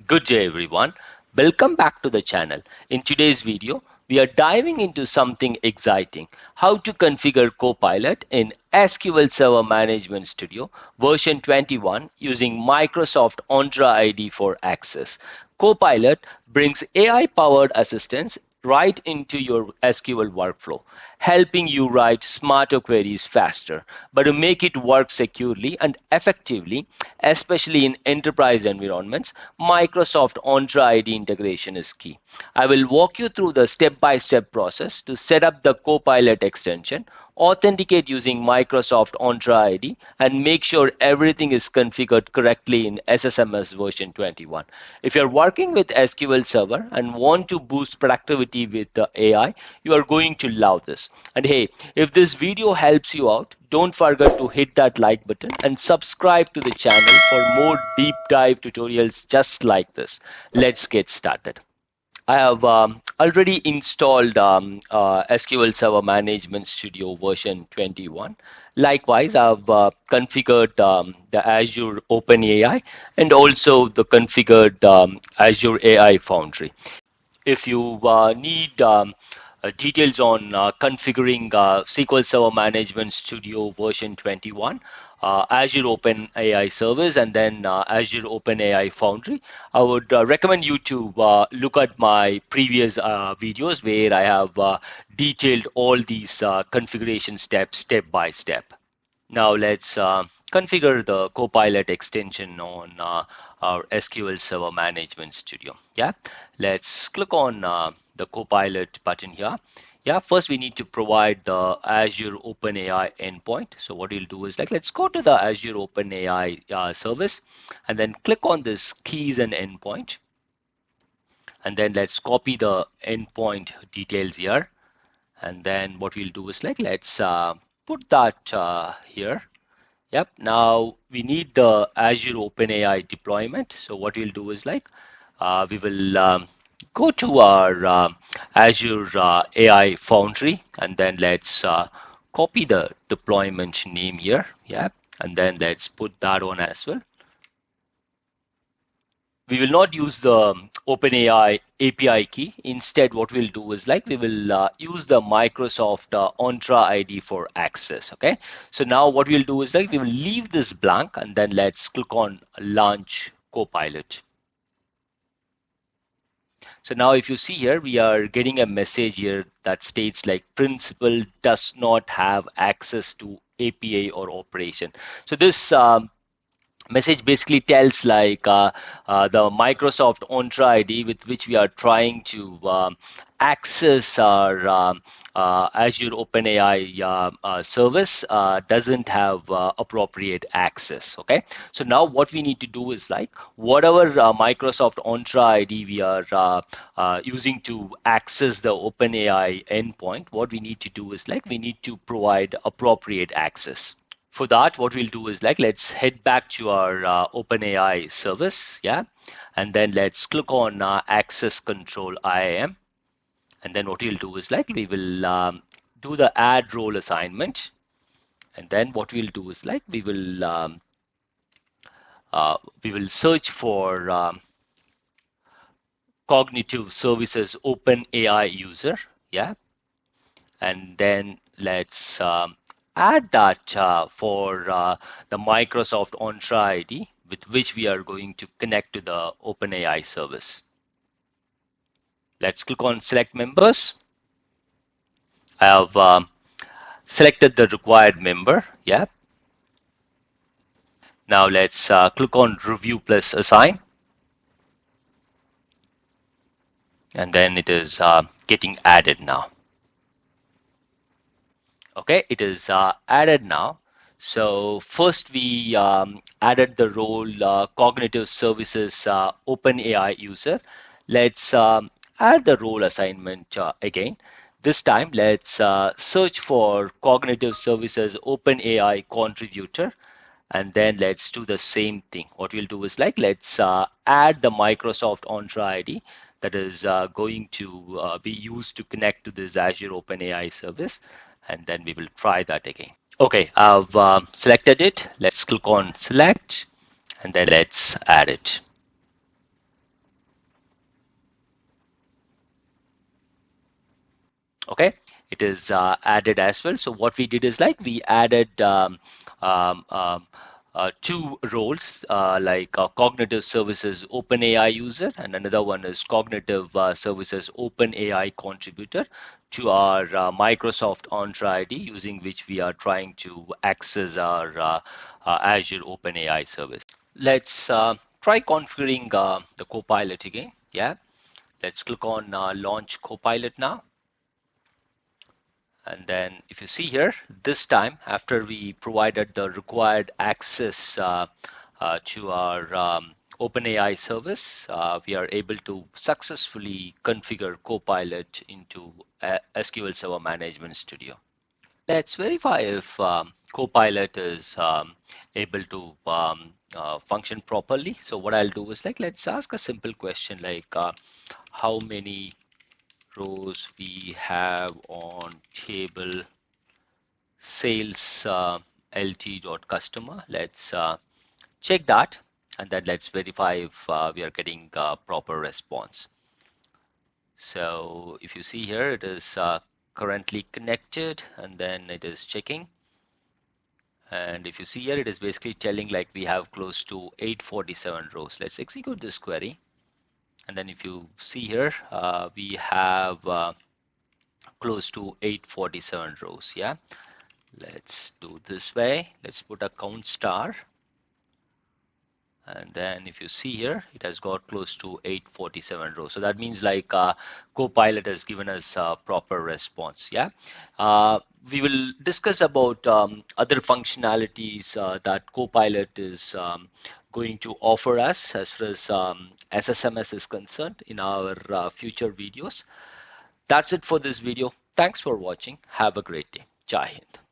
Good day everyone. Welcome back to the channel. In today's video, we are diving into something exciting, how to configure Copilot in SQL Server Management Studio version 21 using Microsoft Entra ID for access. Copilot brings AI-powered assistance right into your SQL workflow, helping you write smarter queries faster. But to make it work securely and effectively, especially in enterprise environments, Microsoft Entra ID integration is key. I will walk you through the step-by-step process to set up the Copilot extension, authenticate using Microsoft Entra ID, and make sure everything is configured correctly in SSMS version 21. If you're working with SQL Server and want to boost productivity with the AI, you are going to love this. And hey, if this video helps you out, don't forget to hit that like button and subscribe to the channel for more deep dive tutorials just like this. Let's get started. I have already installed SQL Server Management Studio version 21. Likewise, I've configured the Azure OpenAI and also the configured Azure AI Foundry. If you need details on configuring SQL Server Management Studio version 21, Azure OpenAI Service, and then Azure OpenAI Foundry, I would recommend you to look at my previous videos where I have detailed all these configuration steps step by step. Now let's configure the Copilot extension on our SQL Server Management Studio. Yeah, let's click on the Copilot button here. Yeah, first we need to provide the Azure OpenAI endpoint. So what we'll do is let's go to the Azure OpenAI service and then click on this keys and endpoint. And then let's copy the endpoint details here. And then what we'll do is let's put that here. Yep, now we need the Azure OpenAI deployment. So what we'll do is we will go to our Azure AI Foundry, and then let's copy the deployment name here. Yeah, and then let's put that on as well. We will not use the OpenAI API key. Instead, what we'll do is we will use the Microsoft Entra ID for access. Okay. So now what we'll do is we will leave this blank and then let's click on Launch Copilot. So now if you see here, we are getting a message here that states principal does not have access to API or operation. So this message basically tells the Microsoft Entra ID with which we are trying to access our Azure OpenAI service doesn't have appropriate access. Okay, so now what we need to do is whatever Microsoft Entra ID we are using to access the OpenAI endpoint, what we need to do is we need to provide appropriate access. For that, what we'll do is let's head back to our OpenAI service, yeah, and then let's click on Access Control IAM, and then what we'll do is we will do the add role assignment, and then what we'll do is we will search for Cognitive Services OpenAI user, yeah, and then let's add that for the Microsoft Entra ID with which we are going to connect to the OpenAI service. Let's click on Select Members. I have selected the required member. Yeah. Now let's click on Review plus Assign. And then it is getting added now. Okay, it is added now. So first we added the role Cognitive Services OpenAI user. Let's add the role assignment again. This time let's search for Cognitive Services OpenAI contributor, and then let's do the same thing. What we'll do is let's add the Microsoft Entra ID that is going to be used to connect to this Azure OpenAI service. And then we will try that again. Okay, I've selected it. Let's click on Select, and then let's add it. Okay, it is added as well. So what we did is like we added um, um, two roles like cognitive services OpenAI user and another one is cognitive services OpenAI contributor to our Microsoft Entra ID, using which we are trying to access our Azure OpenAI service. Let's try configuring the Copilot again. Yeah, let's click on Launch Copilot now. And then if you see here, this time after we provided the required access to our OpenAI service, we are able to successfully configure Copilot into SQL Server Management Studio. Let's verify if Copilot is able to function properly. So what I'll do is like, let's ask a simple question like how many rows we have on table sales lt.customer. Let's check that and then let's verify if we are getting proper response. So if you see here, it is currently connected and then it is checking. And if you see here, it is basically telling like we have close to 847 rows. Let's execute this query. And then if you see here, we have close to 847 rows. Yeah, let's do this way. Let's put a count star. And then if you see here, it has got close to 847 rows. So that means like Copilot has given us a proper response. Yeah. We will discuss about other functionalities that Copilot is going to offer us as far as SSMS is concerned in our future videos. That's it for this video. Thanks for watching. Have a great day. Jai Hind.